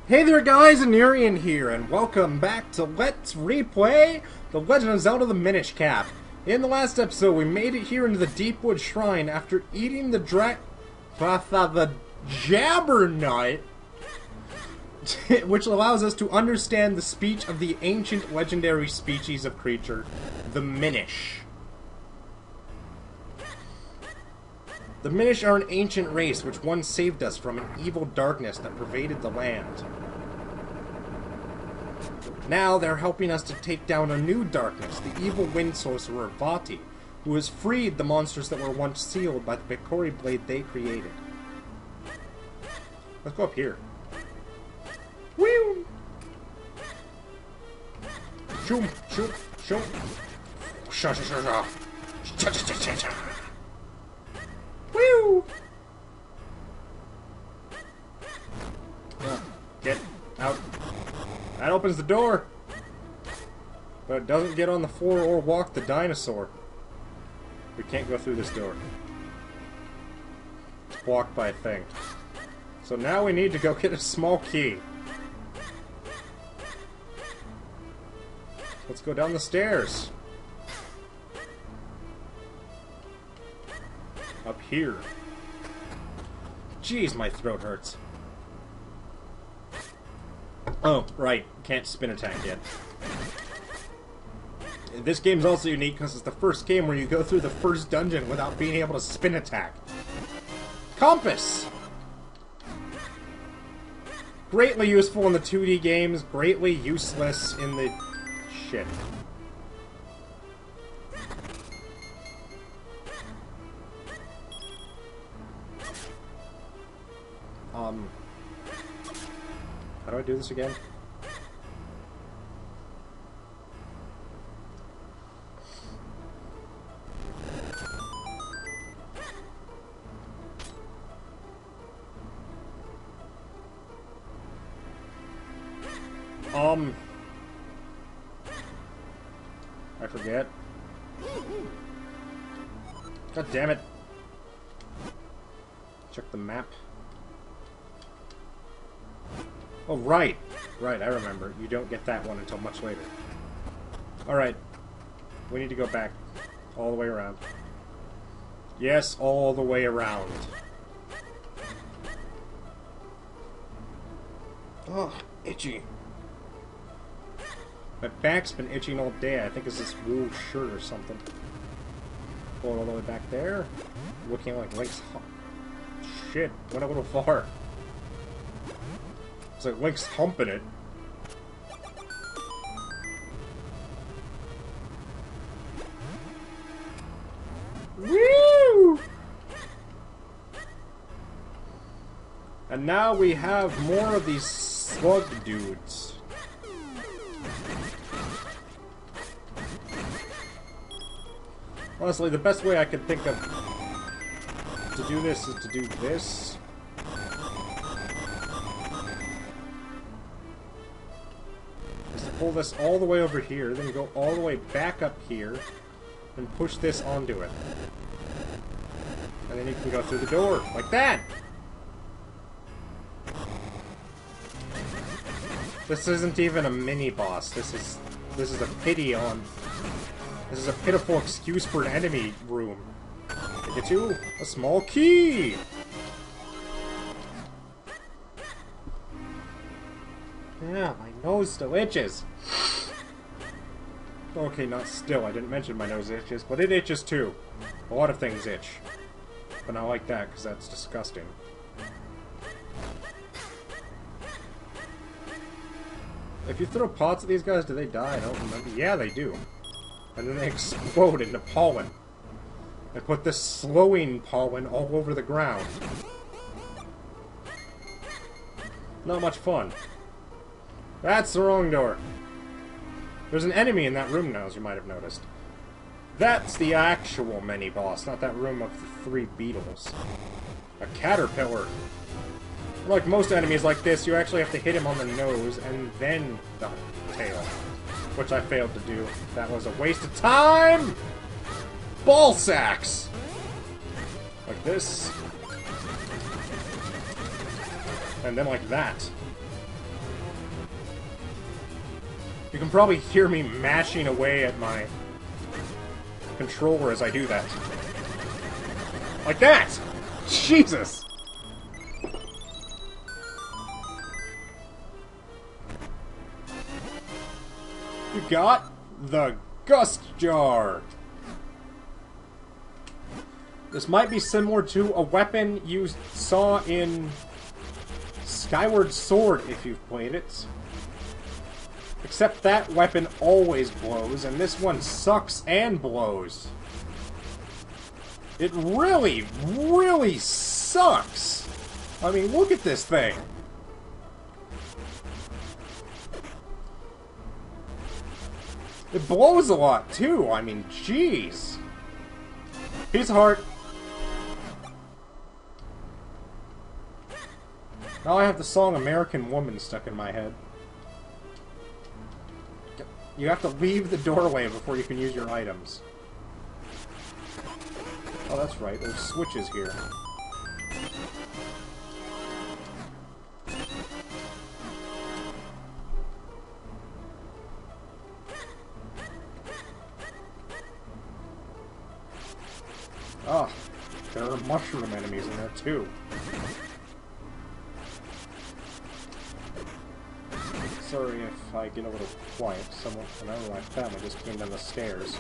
Hey there guys, Anurian here, and welcome back to Let's Replay The Legend of Zelda the Minish Cap. In the last episode, we made it here into the Deepwood Shrine after eating the the Jabbernut, which allows us to understand the speech of the ancient legendary species of creature, the Minish. The Minish are an ancient race which once saved us from an evil darkness that pervaded the land. Now they're helping us to take down a new darkness, the evil wind sorcerer Vati, who has freed the monsters that were once sealed by the Vikori blade they created. Let's go up here. Woo! Shoom, shoom, shoom. Sha sha sha sha. Cha cha cha cha cha. Woo! Get out. That opens the door. But it doesn't get on the floor or walk the dinosaur. We can't go through this door. It's blocked by a thing. So now we need to go get a small key. Let's go down the stairs. Up here. Jeez, my throat hurts. Oh, right. Can't spin attack yet. This game's also unique because it's the first game where you go through the first dungeon without being able to spin attack. Compass! Greatly useful in the 2D games, greatly useless in the... shit. How do I do this again? I forget. God damn it. Check the map. Oh, right. Right, I remember. You don't get that one until much later. Alright. We need to go back. All the way around. Yes, all the way around. Oh, itchy. My back's been itching all day. I think it's this wool shirt or something. Pull it all the way back there. Looking like Link's... Shit, went a little far. It's like Link's humping it. Woo! And now we have more of these slug dudes. Honestly, the best way I could think of to do this is to do this. Pull this all the way over here, then go all the way back up here, and push this onto it. And then you can go through the door, like that! This isn't even a mini-boss, this is a pity on... This is a pitiful excuse for an enemy room. To get you a small key! Yeah, my nose still itches. Okay, not still. I didn't mention my nose itches, but it itches too. A lot of things itch. But not like that, because that's disgusting. If you throw pots at these guys, do they die? I don't remember. Yeah, they do. And then they explode into pollen. They put this slowing pollen all over the ground. Not much fun. That's the wrong door. There's an enemy in that room now, as you might have noticed. That's the actual mini-boss, not that room of the 3 beetles. A caterpillar. Like most enemies like this, you actually have to hit him on the nose and then the tail. Which I failed to do. That was a waste of time! Ball sacks! Like this. And then like that. You can probably hear me mashing away at my controller as I do that. Like that! Jesus! You got the Gust Jar! This might be similar to a weapon you saw in Skyward Sword if you've played it. Except that weapon always blows, and this one sucks and blows. It really, really sucks! I mean, look at this thing! It blows a lot, too! I mean, jeez! Piece of heart. Now I have the song American Woman stuck in my head. You have to leave the doorway before you can use your items. Oh, that's right. There's switches here. Ah, there are mushroom enemies in there, too. Sorry if I get a little quiet. Someone from my family just came down the stairs.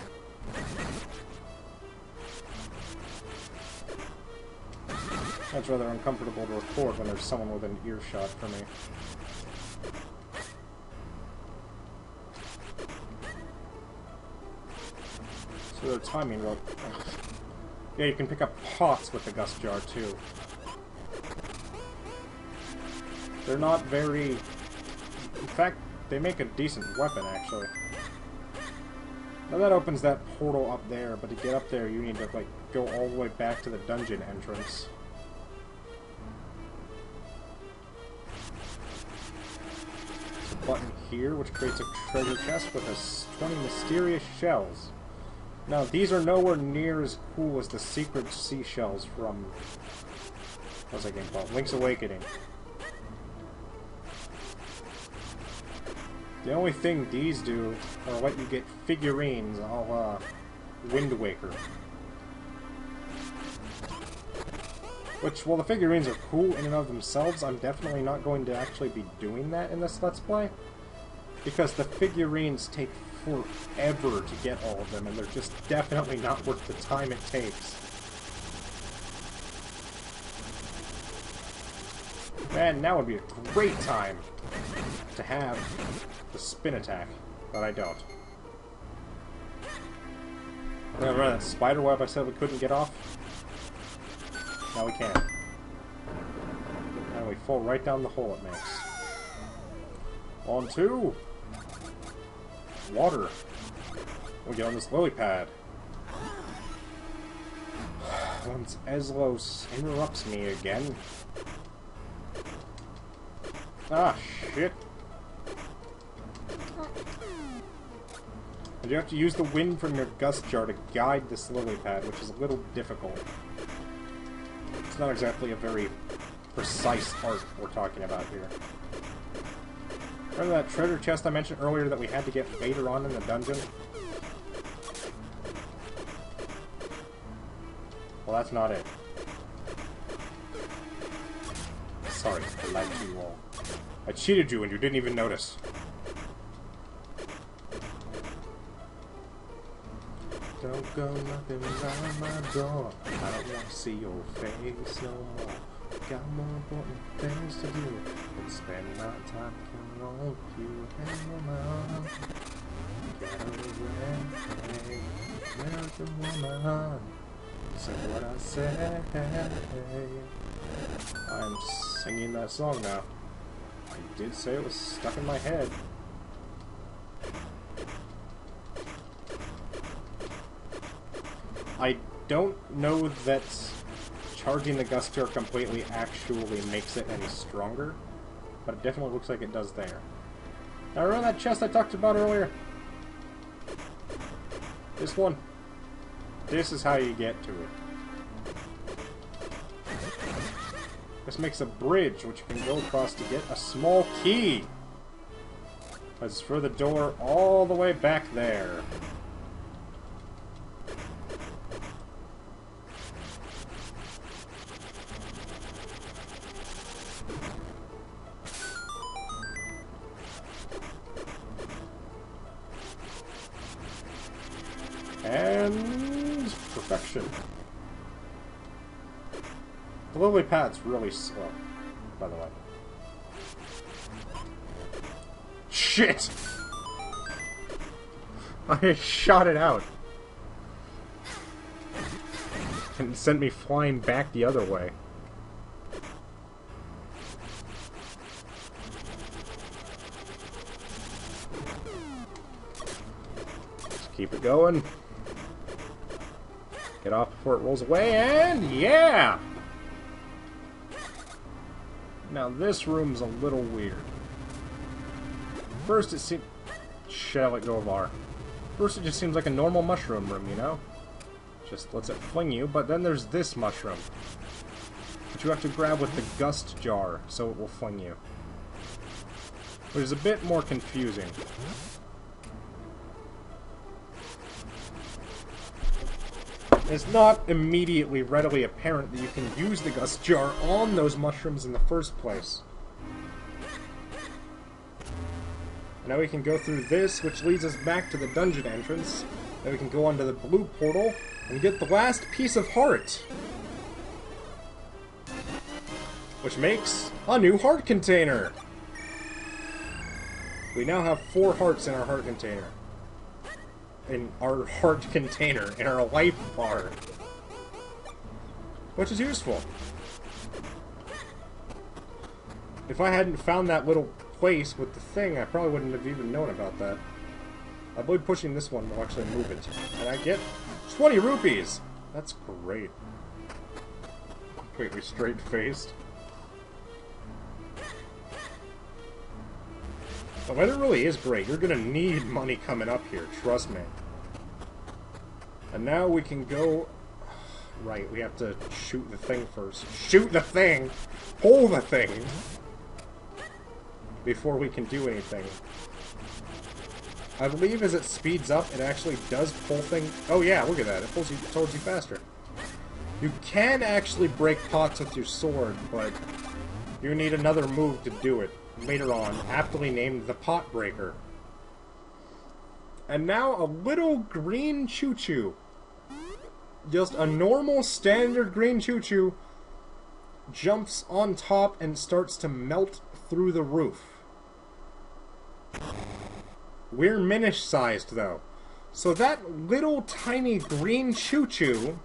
That's rather uncomfortable to record when there's someone within earshot for me. So the timing rope. Yeah, you can pick up pots with the Gust Jar too. They're not very... In fact, they make a decent weapon, actually. Now that opens that portal up there, but to get up there you need to, like, go all the way back to the dungeon entrance. There's a button here, which creates a treasure chest with 20 mysterious shells. Now, these are nowhere near as cool as the secret seashells from... What's that game called? Link's Awakening. The only thing these do are let you get figurines a la Wind Waker. Which, while the figurines are cool in and of themselves, I'm definitely not going to actually be doing that in this Let's Play. Because the figurines take forever to get all of them, and they're just definitely not worth the time it takes. Man, now would be a great time to have the spin attack, but I don't. Remember that spider web I said we couldn't get off? Now we can. And we fall right down the hole it makes. On to water. We get on this lily pad. Once Eslos interrupts me again. Ah, shit. And you have to use the wind from your Gust Jar to guide this lily pad, which is a little difficult. It's not exactly a very precise art we're talking about here. Remember that treasure chest I mentioned earlier that we had to get later on in the dungeon? Well, that's not it. Sorry, I lied to you all. I cheated you and you didn't even notice. Don't go knocking around my door. I don't want to see your face no more. Got more important things to do than spend my time counting on you and your mom. Get away, American woman. Say what I say. I'm singing that song now. I did say it was stuck in my head. I don't know that charging the Gust Jar completely actually makes it any stronger, but it definitely looks like it does there. Now remember that chest I talked about earlier? This one. This is how you get to it. This makes a bridge which you can go across to get a small key. Let's throw the door all the way back there. And perfection. The lily pad's really slow, by the way. Shit! I shot it out. And it sent me flying back the other way. Just keep it going. Get off before it rolls away, and yeah! Now this room's a little weird. First it seems... Shit, I let go of R. First it just seems like a normal mushroom room, you know? Just lets it fling you, but then there's this mushroom. Which you have to grab with the gust jar, so it will fling you. Which is a bit more confusing. It's not immediately readily apparent that you can use the gust jar on those mushrooms in the first place. Now we can go through this, which leads us back to the dungeon entrance. Then we can go onto the blue portal and get the last piece of heart. Which makes a new heart container. We now have 4 hearts in our heart container. In our heart container, in our life bar. Which is useful. If I hadn't found that little place with the thing, I probably wouldn't have even known about that. I believe pushing this one will actually move it. And I get 20 rupees! That's great. Completely straight-faced. But it really is great. You're gonna need money coming up here, trust me. And now we can go... Right, we have to shoot the thing first. Shoot the thing! Pull the thing! Before we can do anything. I believe as it speeds up, it actually does pull things... Oh yeah, look at that. It pulls you towards you faster. You can actually break pots with your sword, but you need another move to do it. Later on, aptly named the Pot Breaker. And now a little green choo-choo. Just a normal, standard green choo-choo jumps on top and starts to melt through the roof. We're Minish-sized, though. So that little tiny green choo-choo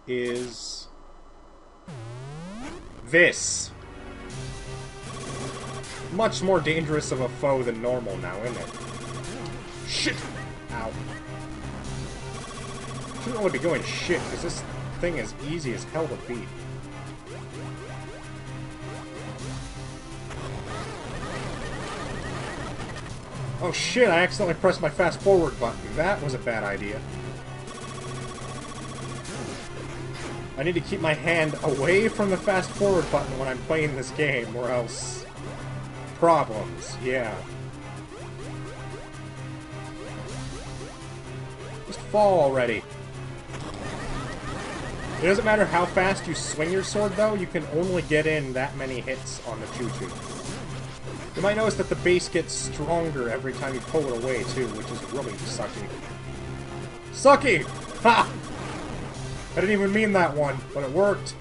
is this. Much more dangerous of a foe than normal now, isn't it? Shit! Ow. Shouldn't really be going shit, because this thing is easy as hell to beat. Oh shit, I accidentally pressed my fast forward button. That was a bad idea. I need to keep my hand away from the fast forward button when I'm playing this game, or else... Problems, yeah. Just fall already. It doesn't matter how fast you swing your sword, though, you can only get in that many hits on the choo-choo. You might notice that the base gets stronger every time you pull it away, too, which is really sucky. Sucky! Ha! I didn't even mean that one, but it worked.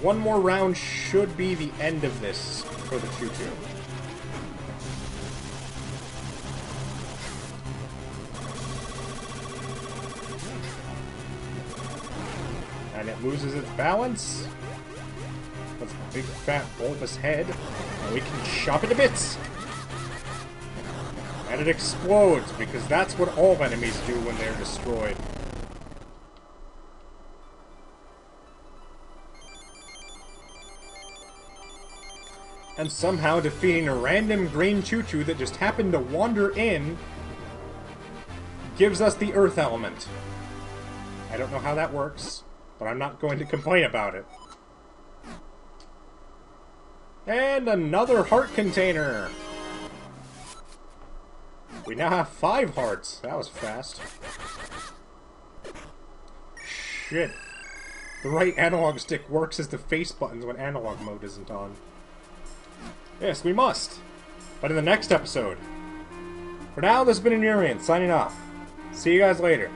One more round should be the end of this for the choo-choo. And it loses its balance. That's a big fat bulbous head. And we can chop it to bits. And it explodes, because that's what all enemies do when they're destroyed. And somehow defeating a random green choo-choo that just happened to wander in gives us the earth element. I don't know how that works, but I'm not going to complain about it. And another heart container! We now have 5 hearts. That was fast. Shit. The right analog stick works as the face buttons when analog mode isn't on. Yes, we must. But in the next episode. For now, this has been Anurian, signing off. See you guys later.